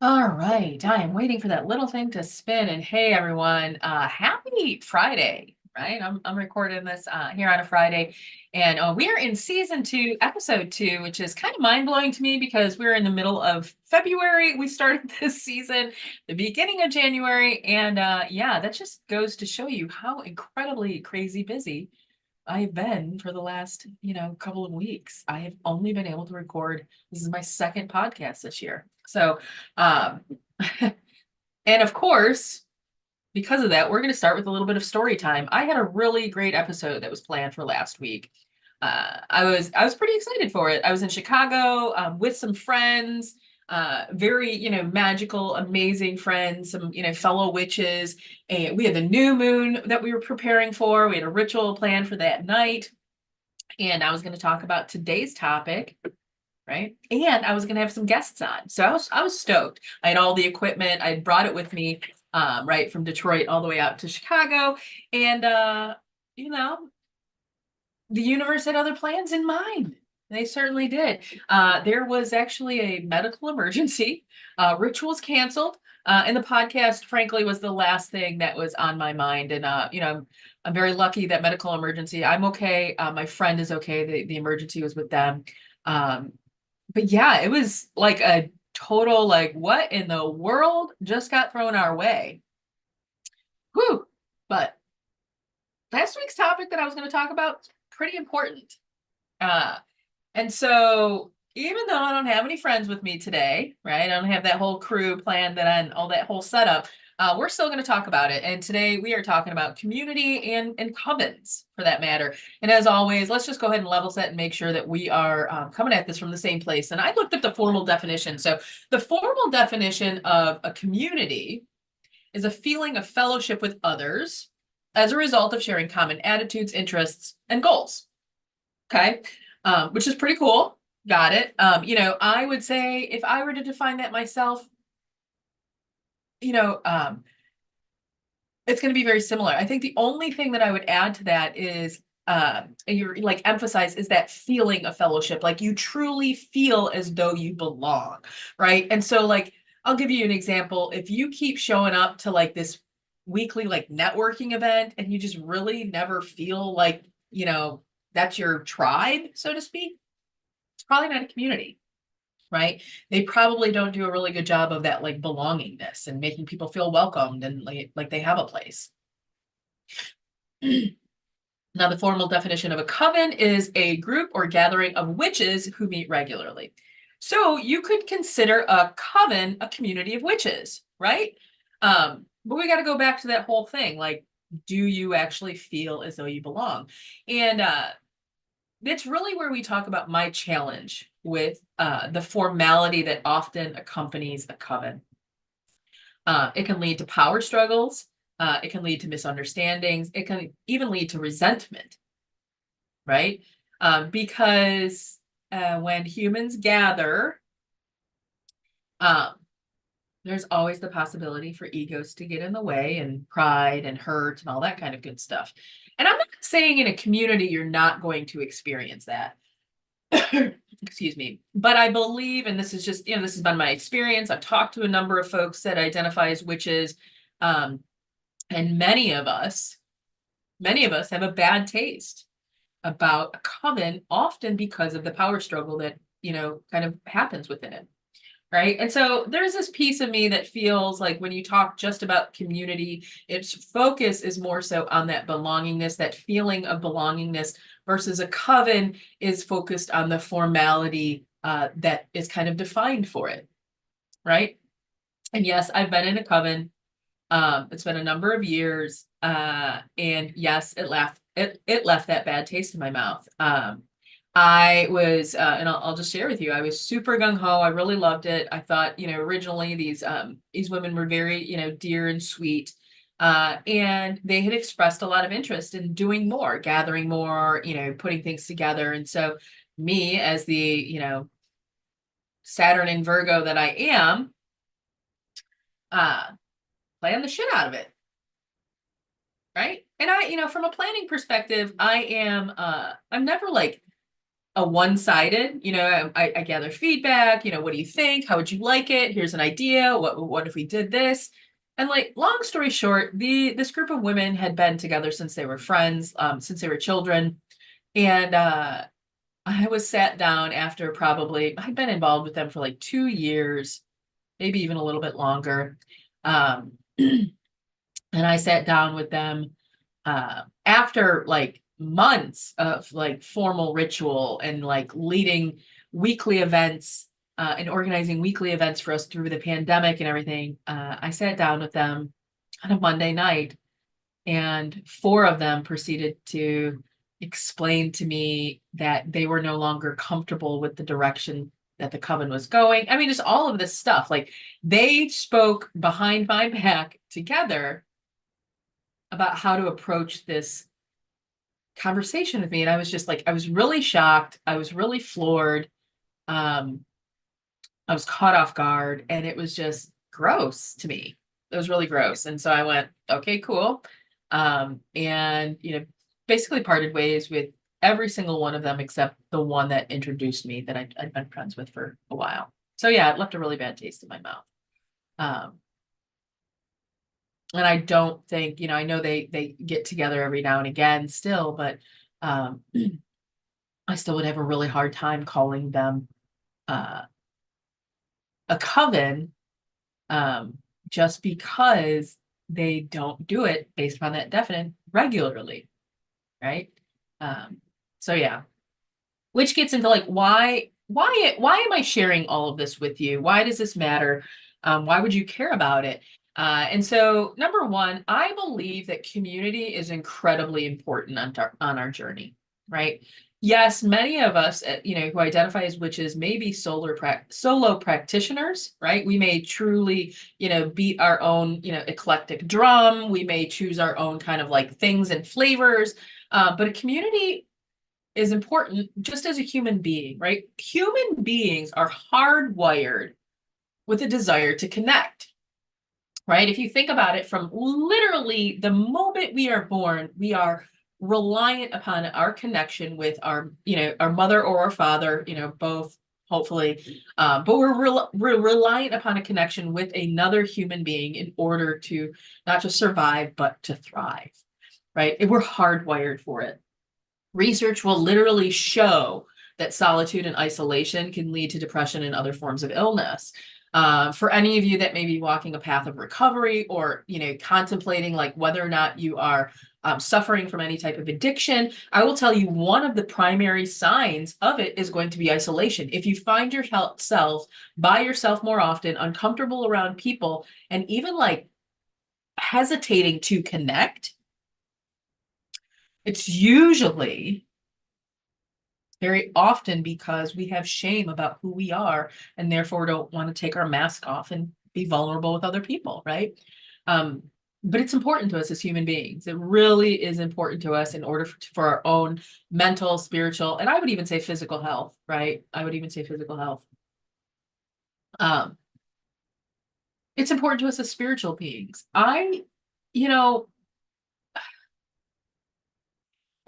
All right, I am waiting for that little thing to spin. And hey, everyone, happy Friday, right? I'm recording this here on a Friday, and we are in season 2, episode 2, which is kind of mind blowing to me because we're in the middle of February. We started this season the beginning of January, and yeah, that just goes to show you how incredibly crazy busy I've been for the last, couple of weeks. I have only been able to record. This is my second podcast this year. So, um, and of course, because of that, we're going to start with a little bit of story time. I had a really great episode that was planned for last week. I was pretty excited for it. I was in Chicago with some friends, very magical, amazing friends, some fellow witches, and we had the new moon that we were preparing for. We had a ritual planned for that night, and I was going to talk about today's topic, right? And I was going to have some guests on. So I was stoked. I had all the equipment. I brought it with me, right from Detroit all the way out to Chicago. And, you know, the universe had other plans in mind. They certainly did. There was actually a medical emergency. Rituals canceled. And the podcast, frankly, was the last thing that was on my mind. And, I'm very lucky that medical emergency, I'm okay. My friend is okay. The emergency was with them. Um, but yeah, it was like a total, like, what in the world just got thrown our way? Whew. But last week's topic that I was going to talk about is pretty important. Uh, and so even though I don't have any friends with me today, right? I don't have that whole crew planned and all that whole setup. We're still going to talk about it. And today we are talking about community and covens for that matter. And as always, let's just go ahead and level set and make sure that we are coming at this from the same place. And I looked at the formal definition. So the formal definition of a community is a feeling of fellowship with others as a result of sharing common attitudes, interests, and goals. Okay. Which is pretty cool. Got it. I would say if I were to define that myself, you know, um, it's going to be very similar. I think the only thing that I would add to that is, you're like emphasize is that feeling of fellowship, like you truly feel as though you belong, right? And so, like, I'll give you an example. If you keep showing up to like this weekly like networking event and you just really never feel like, that's your tribe, so to speak, it's probably not a community, right? They probably don't do a really good job of that like belongingness and making people feel welcomed and like they have a place. Now, the formal definition of a coven is a group or gathering of witches who meet regularly. So you could consider a coven a community of witches, right? But we got to go back to that whole thing. Like, do you actually feel as though you belong? And it's really where we talk about my challenge with the formality that often accompanies a coven. It can lead to power struggles. It can lead to misunderstandings. It can even lead to resentment, right? Because when humans gather, um, there's always the possibility for egos to get in the way and pride and hurt and all that kind of good stuff. And I'm not saying in a community you're not going to experience that. Excuse me. But I believe, and this is just, this has been my experience. I've talked to a number of folks that identify as witches. And many of us have a bad taste about a coven, often because of the power struggle that, kind of happens within it. Right. And so there's this piece of me that feels like when you talk just about community, its focus is more so on that belongingness, that feeling of belongingness, versus a coven is focused on the formality that is kind of defined for it. Right. And yes, I've been in a coven. It's been a number of years. And yes, it left that bad taste in my mouth. I was, and I'll just share with you, I was super gung ho. I really loved it. I thought, originally these women were very, dear and sweet. And they had expressed a lot of interest in doing more, gathering more, putting things together. And so me as the, Saturn in Virgo that I am, uh, plan the shit out of it. Right. And I, from a planning perspective, I'm never like a one-sided, I gather feedback, what do you think? How would you like it? Here's an idea. What if we did this? And like, long story short, this group of women had been together since they were friends, since they were children. And I was sat down after I'd been involved with them for like 2 years, maybe even a little bit longer. Um, and I sat down with them after like months of like formal ritual and like leading weekly events and organizing weekly events for us through the pandemic and everything. I sat down with them on a Monday night, and four of them proceeded to explain to me that they were no longer comfortable with the direction that the coven was going. I mean, just all of this stuff. Like, they spoke behind my back together about how to approach this conversation with me. And I was just like, I was really shocked. I was really floored. Um, I was caught off guard, and it was just gross to me. It was really gross. And so I went, okay, cool. And, basically parted ways with every single one of them except the one that introduced me that I'd been friends with for a while. So yeah, it left a really bad taste in my mouth. Um, and I don't think, I know they get together every now and again still, but um, I still would have a really hard time calling them uh, a coven, um, just because they don't do it based upon that definition regularly, right? Um, so yeah, which gets into like, why am I sharing all of this with you? Why does this matter? Why would you care about it? And so, number one, I believe that community is incredibly important on our journey, right? Yes, many of us, who identify as witches may be solo practitioners, right? We may truly, beat our own, eclectic drum. We may choose our own kind of like things and flavors. But a community is important just as a human being, right? Human beings are hardwired with a desire to connect, right? If you think about it, from literally the moment we are born, we are reliant upon our connection with our mother or our father, both, hopefully. But we're reliant upon a connection with another human being in order to not just survive, but to thrive, right? And we're hardwired for it. Research will literally show that solitude and isolation can lead to depression and other forms of illness. For any of you that may be walking a path of recovery, or contemplating like whether or not you are suffering from any type of addiction, I will tell you one of the primary signs of it is going to be isolation. If you find yourself by yourself more often, uncomfortable around people, and even like hesitating to connect, it's usually very often because we have shame about who we are, and therefore don't want to take our mask off and be vulnerable with other people, right? But it's important to us as human beings. It really is important to us in order for our own mental, spiritual, and I would even say physical health, right? I would even say physical health. Um, it's important to us as spiritual beings. You know,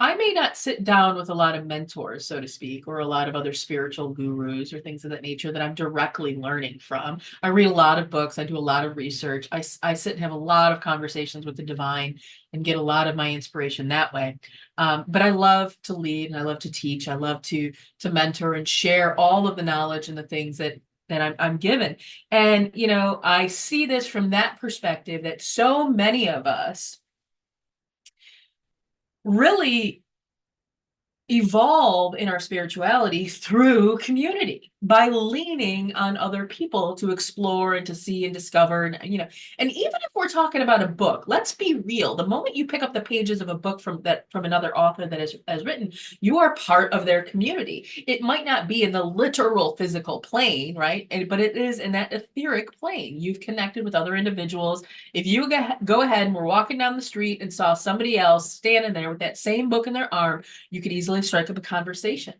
I may not sit down with a lot of mentors, so to speak, or a lot of other spiritual gurus or things of that nature that I'm directly learning from. I read a lot of books. I do a lot of research. I sit and have a lot of conversations with the divine and get a lot of my inspiration that way. But I love to lead, and I love to teach. I love to mentor and share all of the knowledge and the things that I'm given. And, I see this from that perspective, that so many of us really evolve in our spirituality through community, by leaning on other people to explore and to see and discover. And and even if we're talking about a book, let's be real, the moment you pick up the pages of a book from another author that has written, you are part of their community. It might not be in the literal physical plane, right? But it is in that etheric plane. You've connected with other individuals. If you go ahead and we're walking down the street and saw somebody else standing there with that same book in their arm, you could easily strike up a conversation,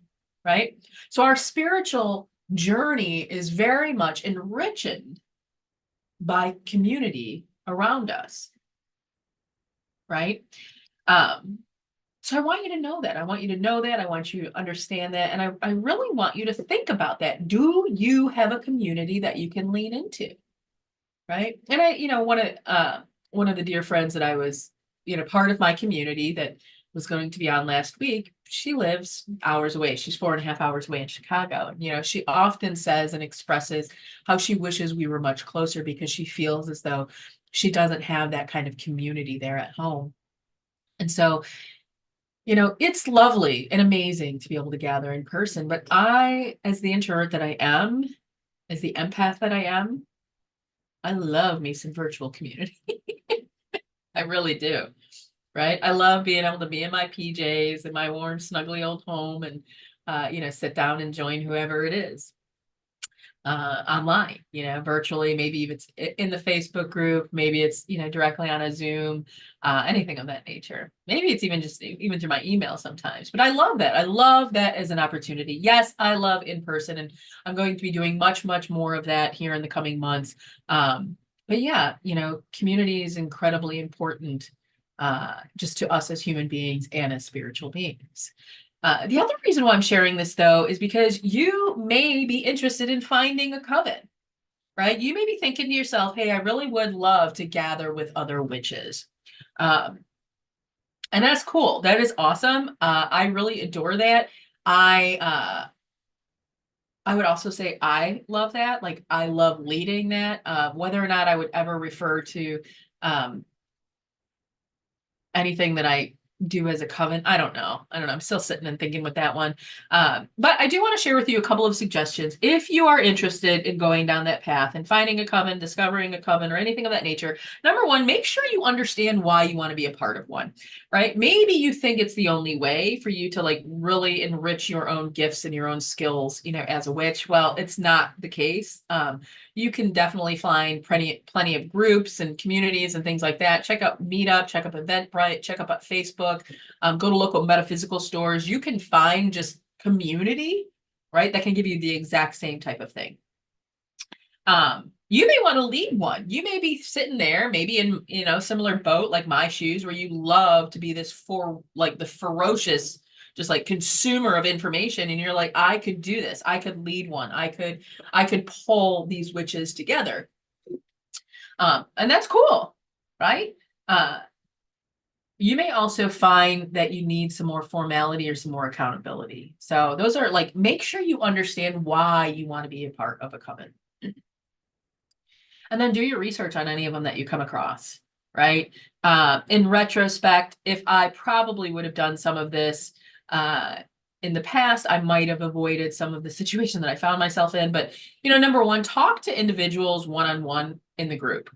right? So our spiritual journey is very much enriched by community around us, right? Um, So I want you to know that. I want you to know that. I want you to understand that. And I really want you to think about that. Do you have a community that you can lean into? Right. And one of the dear friends that I was, part of my community that was going to be on last week, she lives hours away. She's 4.5 hours away in Chicago. And, she often says and expresses how she wishes we were much closer because she feels as though she doesn't have that kind of community there at home. And so, it's lovely and amazing to be able to gather in person. But I, as the introvert that I am, as the empath that I am, I love me some virtual community. I really do. Right. I love being able to be in my PJs in my warm, snuggly old home and, sit down and join whoever it is online, virtually. Maybe if it's in the Facebook group, maybe it's, directly on a Zoom, anything of that nature. Maybe it's even through my email sometimes, but I love that. I love that as an opportunity. Yes, I love in person, and I'm going to be doing much, much more of that here in the coming months. But yeah, community is incredibly important, just to us as human beings and as spiritual beings. The other reason why I'm sharing this, though, is because you may be interested in finding a coven, right? You may be thinking to yourself, hey, I really would love to gather with other witches. Um, and that's cool. That is awesome. I really adore that. I would also say I love that. Like, I love leading that. Whether or not I would ever refer to um, anything that I do as a coven, I don't know. I'm still sitting and thinking with that one. But I do want to share with you a couple of suggestions. If you are interested in going down that path and finding a coven, discovering a coven, or anything of that nature, number one, make sure you understand why you want to be a part of one, right? Maybe you think it's the only way for you to like really enrich your own gifts and your own skills, as a witch. Well, it's not the case. You can definitely find plenty of groups and communities and things like that. Check out Meetup, check out Eventbrite, check out Facebook, go to local metaphysical stores. You can find just community, right, that can give you the exact same type of thing. You may want to lead one. You may be sitting there, maybe in, similar boat like my shoes, where you love to be the ferocious, just like consumer of information. And you're like, I could do this. I could lead one. I could pull these witches together. And that's cool, right? You may also find that you need some more formality or some more accountability. So those are like, make sure you understand why you want to be a part of a coven. And then do your research on any of them that you come across, right? In retrospect, if I probably would have done some of this in the past, I might have avoided some of the situation that I found myself in. But, number one, talk to individuals one-on-one in the group,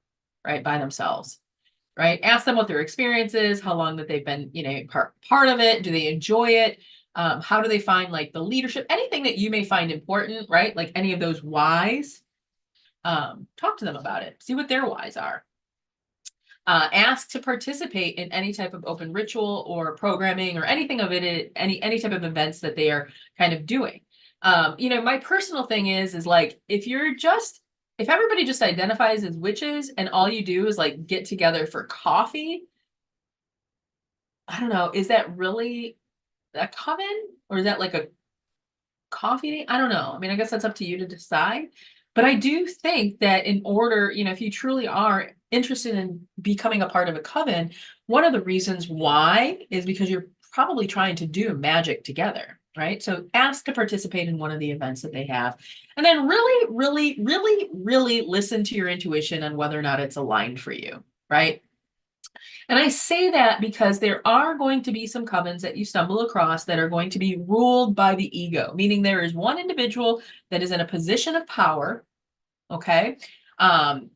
right? By themselves, right? Ask them what their experience is, how long that they've been, part of it. Do they enjoy it? How do they find like the leadership, anything that you may find important, right? Like any of those whys. Talk to them about it. See what their whys are. Ask to participate in any type of open ritual or programming or anything of it, any type of events that they are kind of doing. My personal thing is like, if everybody just identifies as witches and all you do is like get together for coffee, I don't know, is that really a coven, or is that like a coffee? I don't know. I mean, I guess that's up to you to decide. But I do think that in order, if you truly are interested in becoming a part of a coven, one of the reasons why is because you're probably trying to do magic together, right? So ask to participate in one of the events that they have. And then really, really, really, really listen to your intuition on whether or not it's aligned for you, right? And I say that because there are going to be some covens that you stumble across that are going to be ruled by the ego, meaning there is one individual that is in a position of power. Okay. Um,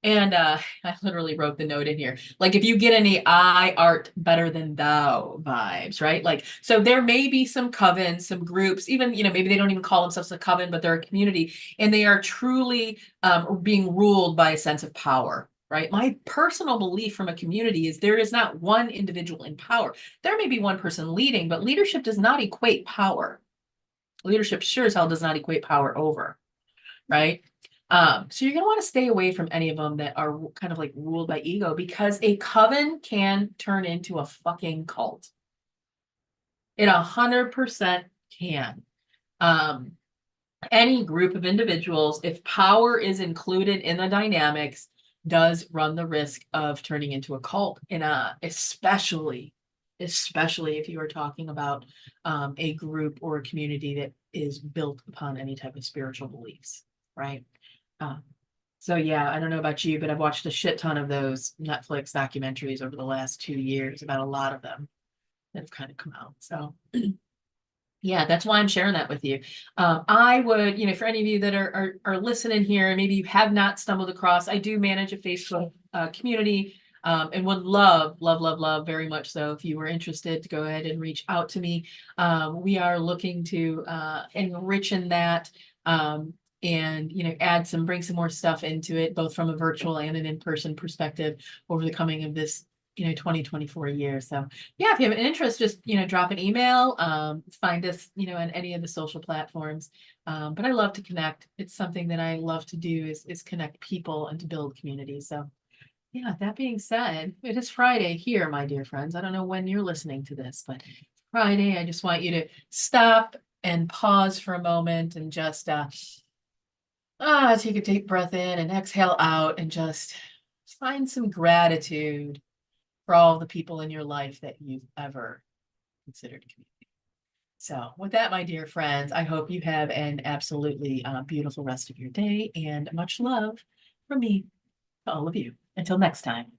and I literally wrote the note in here. Like, if you get any I art better than thou vibes, right? Like, so there may be some covens, some groups, even, maybe they don't even call themselves a coven, but they're a community, and they are truly being ruled by a sense of power, right? My personal belief from a community is there is not one individual in power. There may be one person leading, but leadership does not equate power. Leadership sure as hell does not equate power over, right? So you're going to want to stay away from any of them that are kind of like ruled by ego, because a coven can turn into a fucking cult. It 100% can. Um, any group of individuals, if power is included in the dynamics, does run the risk of turning into a cult, and especially if you are talking about a group or a community that is built upon any type of spiritual beliefs, right? Um, so yeah, I don't know about you, but I've watched a shit ton of those Netflix documentaries over the last 2 years about a lot of them that have kind of come out. So yeah, that's why I'm sharing that with you. I would, for any of you that are listening here, and maybe you have not stumbled across, I do manage a Facebook community, and would love very much so if you were interested to go ahead and reach out to me. We are looking to enrich in that, and bring some more stuff into it, both from a virtual and an in-person perspective over the coming of this 2024 year. So yeah, if you have an interest, just, drop an email, find us, on any of the social platforms. But I love to connect. It's something that I love to do is connect people and to build community. So yeah, that being said, it is Friday here, my dear friends. I don't know when you're listening to this, but Friday, I just want you to stop and pause for a moment and just take a deep breath in and exhale out and just find some gratitude for all the people in your life that you've ever considered community. So, with that, my dear friends, I hope you have an absolutely beautiful rest of your day, and much love from me to all of you. Until next time.